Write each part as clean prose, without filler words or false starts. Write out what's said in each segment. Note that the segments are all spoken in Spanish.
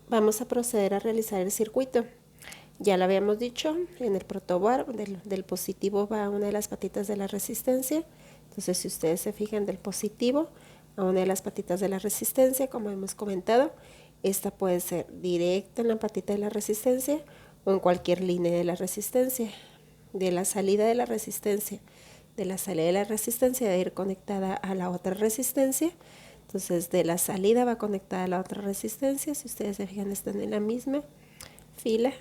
vamos a proceder a realizar el circuito. Ya lo habíamos dicho, en el protobar del positivo va a una de las patitas de la resistencia. Entonces, si ustedes se fijan, del positivo a una de las patitas de la resistencia, como hemos comentado, esta puede ser directa en la patita de la resistencia o en cualquier línea de la resistencia. De la salida de la resistencia, va a ir conectada a la otra resistencia. Entonces, de la salida va conectada a la otra resistencia. Si ustedes se fijan, están en la misma fila.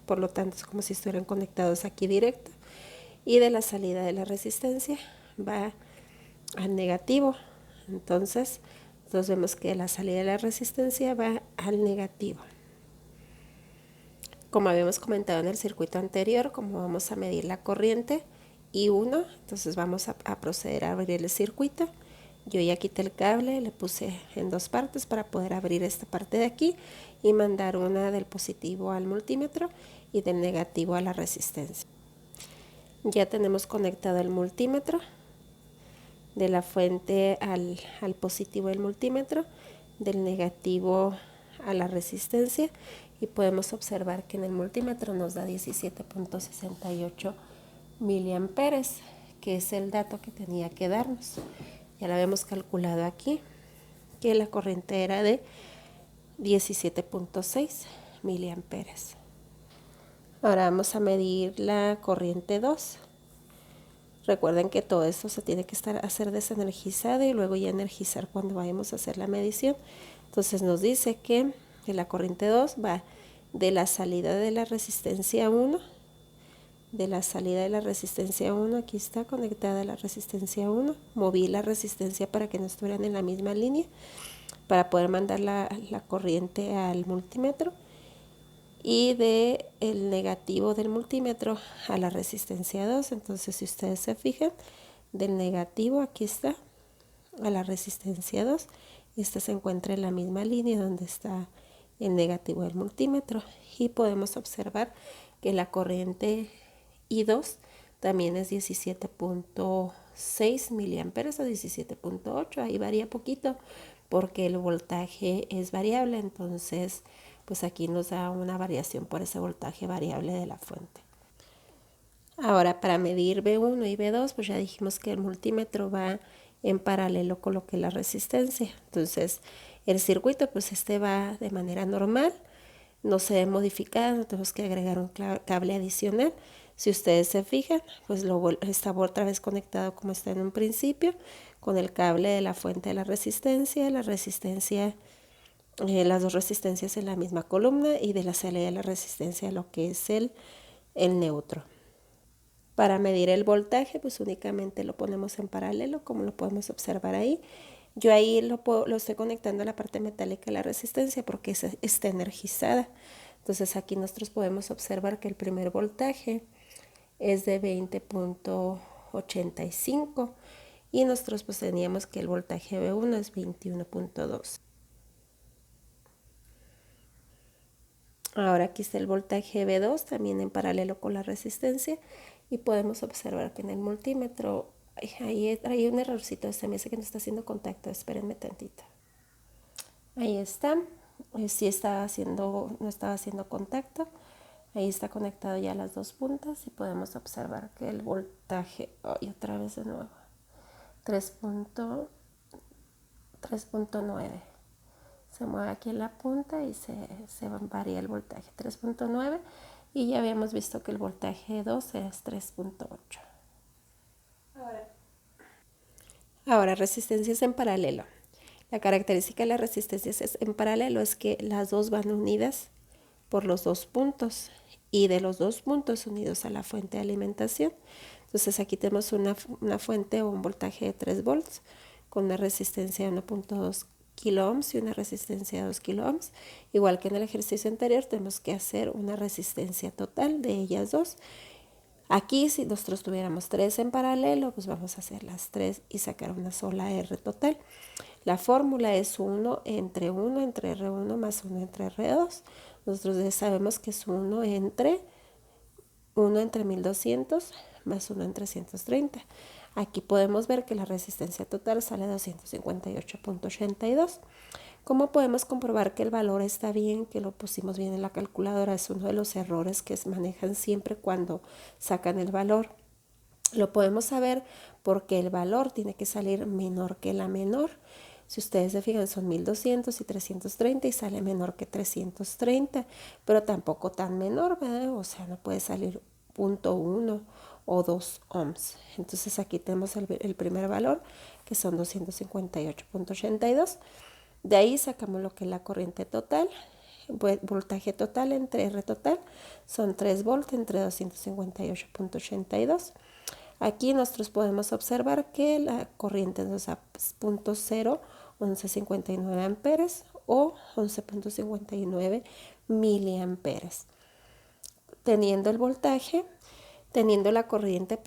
Por lo tanto, es como si estuvieran conectados aquí directo. Y de la salida de la resistencia va al negativo. Entonces vemos que la salida de la resistencia va al negativo. Como habíamos comentado en el circuito anterior, como vamos a medir la corriente I1, entonces vamos a proceder a abrir el circuito. Yo ya quité el cable, le puse en dos partes para poder abrir esta parte de aquí y mandar una del positivo al multímetro y del negativo a la resistencia. Ya tenemos conectado el multímetro de la fuente al positivo del multímetro, del negativo a la resistencia, y podemos observar que en el multímetro nos da 17.68 miliamperes, que es el dato que tenía que darnos. Ya lo habíamos calculado aquí, que la corriente era de 17.6 miliamperes. Ahora vamos a medir la corriente 2. Recuerden que todo esto se tiene que hacer desenergizado y luego ya energizar cuando vayamos a hacer la medición. Entonces nos dice que la corriente 2 va de la salida de la resistencia 1, aquí está conectada a la resistencia 1, moví la resistencia para que no estuvieran en la misma línea, para poder mandar la corriente al multímetro, y de el negativo del multímetro a la resistencia 2. Entonces, si ustedes se fijan, del negativo, aquí está, a la resistencia 2, esta se encuentra en la misma línea donde está el negativo del multímetro, y podemos observar que la corriente I2 también es 17.6 miliamperes o 17.8, ahí varía poquito porque el voltaje es variable. Entonces, pues aquí nos da una variación por ese voltaje variable de la fuente. Ahora, para medir B1 y B2, pues ya dijimos que el multímetro va en paralelo con lo que es la resistencia. Entonces, el circuito, pues este va de manera normal, no se ve modificado, no tenemos que agregar un cable adicional. Si ustedes se fijan, pues está otra vez conectado como está en un principio, con el cable de la fuente de la resistencia, las dos resistencias en la misma columna, y de la salida de la resistencia lo que es el neutro. Para medir el voltaje, pues únicamente lo ponemos en paralelo, como lo podemos observar ahí. Yo ahí lo estoy conectando a la parte metálica de la resistencia porque está energizada. Entonces aquí nosotros podemos observar que el primer voltaje es de 20.85 y nosotros pues teníamos que el voltaje B1 es 21.2. Ahora aquí está el voltaje B2 también en paralelo con la resistencia, y podemos observar que en el multímetro hay un errorcito. Se me dice que no está haciendo contacto, espérenme tantito. Ahí está, sí no estaba haciendo contacto. Ahí está conectado ya las dos puntas y podemos observar que el voltaje, otra vez de nuevo, 3.9. Se mueve aquí en la punta y se varía el voltaje, 3.9, y ya habíamos visto que el voltaje 2 es 3.8. Ahora, resistencias en paralelo. La característica de las resistencias en paralelo es que las dos van unidas por los dos puntos, y de los dos puntos unidos a la fuente de alimentación. Entonces aquí tenemos una fuente o un voltaje de 3 volts con una resistencia de 1.2 kilo ohms y una resistencia de 2 kilo ohms. Igual que en el ejercicio anterior, tenemos que hacer una resistencia total de ellas dos. Aquí, si nosotros tuviéramos 3 en paralelo, pues vamos a hacer las 3 y sacar una sola R total. La fórmula es 1 entre R1 más 1 entre R2. Nosotros ya sabemos que es 1 entre 1200 más 1 entre 130. Aquí podemos ver que la resistencia total sale a 258.82. ¿Cómo podemos comprobar que el valor está bien, que lo pusimos bien en la calculadora? Es uno de los errores que se manejan siempre cuando sacan el valor. Lo podemos saber porque el valor tiene que salir menor que la menor. Si ustedes se fijan, son 1200 y 330 y sale menor que 330, pero tampoco tan menor, ¿verdad? O sea, no puede salir 0.1 o 2 ohms. Entonces aquí tenemos el primer valor, que son 258.82. De ahí sacamos lo que es la corriente total. Voltaje total entre R total son 3 volts entre 258.82. Aquí nosotros podemos observar que la corriente nos da 0.01159 amperes o 11.59 miliamperes. Teniendo el voltaje, teniendo la corriente,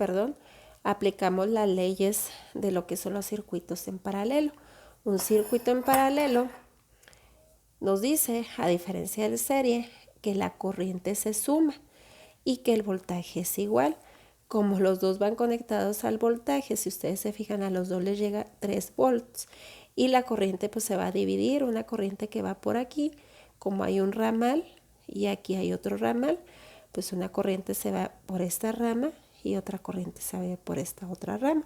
aplicamos las leyes de lo que son los circuitos en paralelo. Un circuito en paralelo nos dice, a diferencia del serie, que la corriente se suma y que el voltaje es igual. Como los dos van conectados al voltaje, si ustedes se fijan, a los dos les llega 3 volts y la corriente pues se va a dividir, una corriente que va por aquí, como hay un ramal y aquí hay otro ramal, pues una corriente se va por esta rama y otra corriente se va por esta otra rama.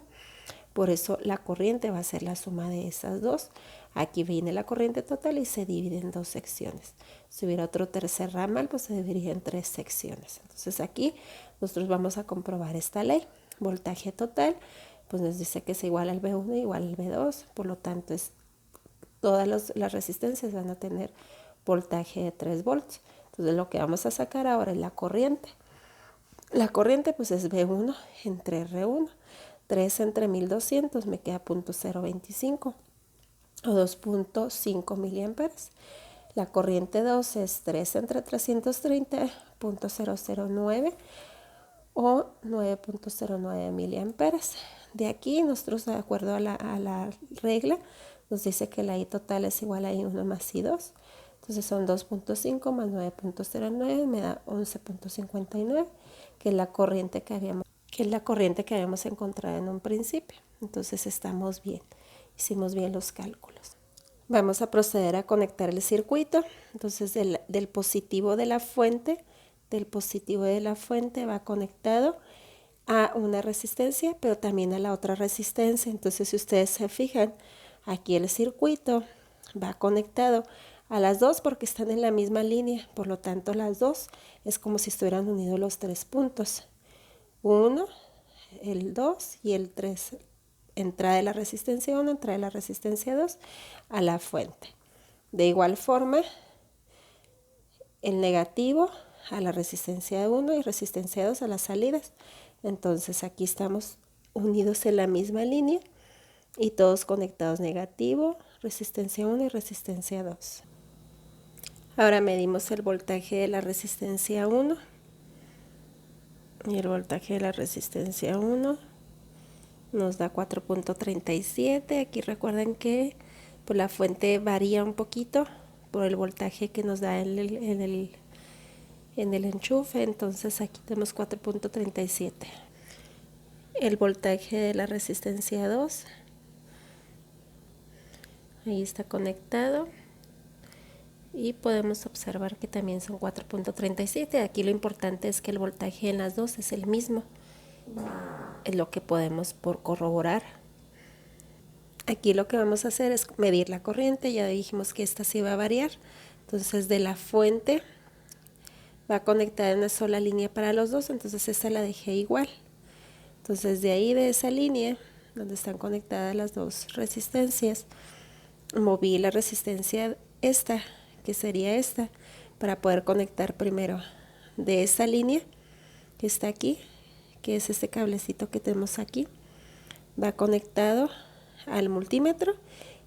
Por eso la corriente va a ser la suma de esas dos. Aquí viene la corriente total y se divide en 2 secciones. Si hubiera otro tercer ramal, pues se dividiría en 3 secciones. Entonces aquí nosotros vamos a comprobar esta ley. Voltaje total, pues nos dice que es igual al V1 igual al V2. Por lo tanto, todas las resistencias van a tener voltaje de 3 volts. Entonces lo que vamos a sacar ahora es la corriente. La corriente pues es V1 entre R1. 3 entre 1200 me queda 0.025 o 2.5 miliamperes. La corriente 2 es 3 entre 330, 0.009 o 9.09 miliamperes. De aquí nosotros, de acuerdo a la regla, nos dice que la I total es igual a I1 más I2. Entonces son 2.5 más 9.09 me da 11.59, que es la corriente que habíamos encontrado en un principio. Entonces estamos bien, hicimos bien los cálculos. Vamos a proceder a conectar el circuito. Entonces del positivo de la fuente va conectado a una resistencia, pero también a la otra resistencia. Entonces si ustedes se fijan, aquí el circuito va conectado a las dos porque están en la misma línea, por lo tanto las dos es como si estuvieran unidos los 3 puntos. 1, el 2 y el 3. Entrada de la resistencia 1, entrada de la resistencia 2 a la fuente. De igual forma, el negativo a la resistencia 1 y resistencia 2 a las salidas. Entonces aquí estamos unidos en la misma línea y todos conectados negativo, resistencia 1 y resistencia 2. Ahora medimos el voltaje de la resistencia 1 y el voltaje de la resistencia 1 nos da 4.37. Aquí recuerden que pues, la fuente varía un poquito por el voltaje que nos da en el enchufe. Entonces aquí tenemos 4.37. El voltaje de la resistencia 2, ahí está conectado. Y podemos observar que también son 4.37. Aquí lo importante es que el voltaje en las dos es el mismo. Es lo que podemos corroborar. Aquí lo que vamos a hacer es medir la corriente. Ya dijimos que esta sí va a variar. Entonces de la fuente va conectada en una sola línea para los dos. Entonces esta la dejé igual. Entonces de ahí, de esa línea donde están conectadas las dos resistencias, moví la resistencia esta, que sería esta, para poder conectar primero de esa línea que está aquí, que es este cablecito que tenemos aquí, va conectado al multímetro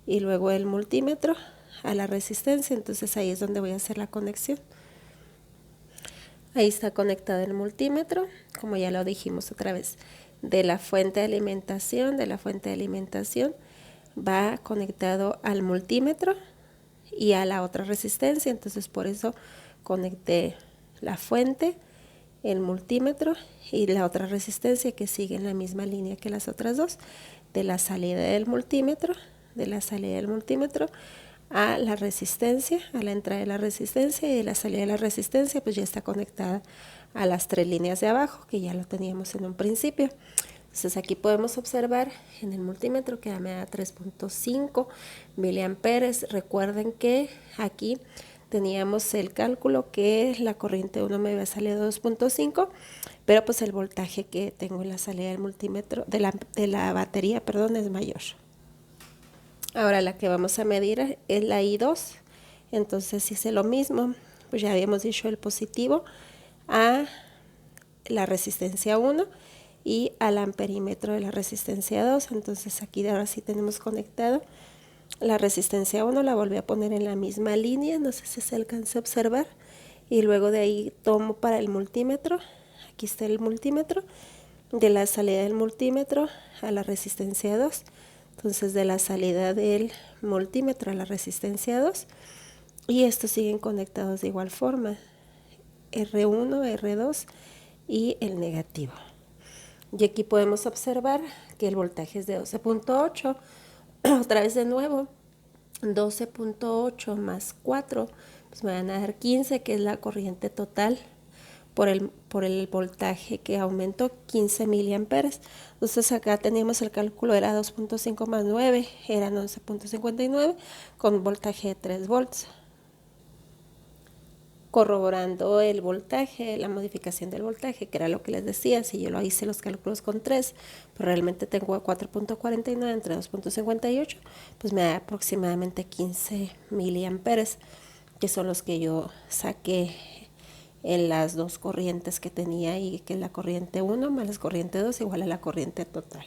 y luego el multímetro a la resistencia. Entonces ahí es donde voy a hacer la conexión. Ahí está conectado el multímetro, como ya lo dijimos otra vez, de la fuente de alimentación, va conectado al multímetro y a la otra resistencia. Entonces por eso conecté la fuente, el multímetro y la otra resistencia que sigue en la misma línea que las otras dos, de la salida del multímetro a la resistencia, a la entrada de la resistencia, y la salida de la resistencia pues ya está conectada a las 3 líneas de abajo, que ya lo teníamos en un principio. Entonces aquí podemos observar en el multímetro que me da 3.5 miliamperes. Recuerden que aquí teníamos el cálculo que la corriente 1 me había salido 2.5, pero pues el voltaje que tengo en la salida del multímetro, de la batería, perdón, es mayor. Ahora la que vamos a medir es la I2, entonces hice lo mismo, pues ya habíamos dicho el positivo a la resistencia 1 y al amperímetro de la resistencia 2, entonces aquí ahora sí tenemos conectado la resistencia 1, la volví a poner en la misma línea, no sé si se alcanza a observar, y luego de ahí tomo para el multímetro, aquí está el multímetro, de la salida del multímetro a la resistencia 2, entonces de la salida del multímetro a la resistencia 2, y estos siguen conectados de igual forma, R1, R2 y el negativo. Y aquí podemos observar que el voltaje es de 12.8, otra vez de nuevo, 12.8 más 4, pues me van a dar 15, que es la corriente total por el voltaje que aumentó, 15 miliamperes. Entonces acá teníamos el cálculo, era 2.5 más 9, eran 11.59, con voltaje de 3 volts. Corroborando el voltaje, la modificación del voltaje, que era lo que les decía, si yo lo hice los cálculos con 3, pero realmente tengo 4.49 entre 2.58, pues me da aproximadamente 15 miliamperes, que son los que yo saqué en las dos corrientes que tenía, y que la corriente 1 más la corriente 2 igual a la corriente total.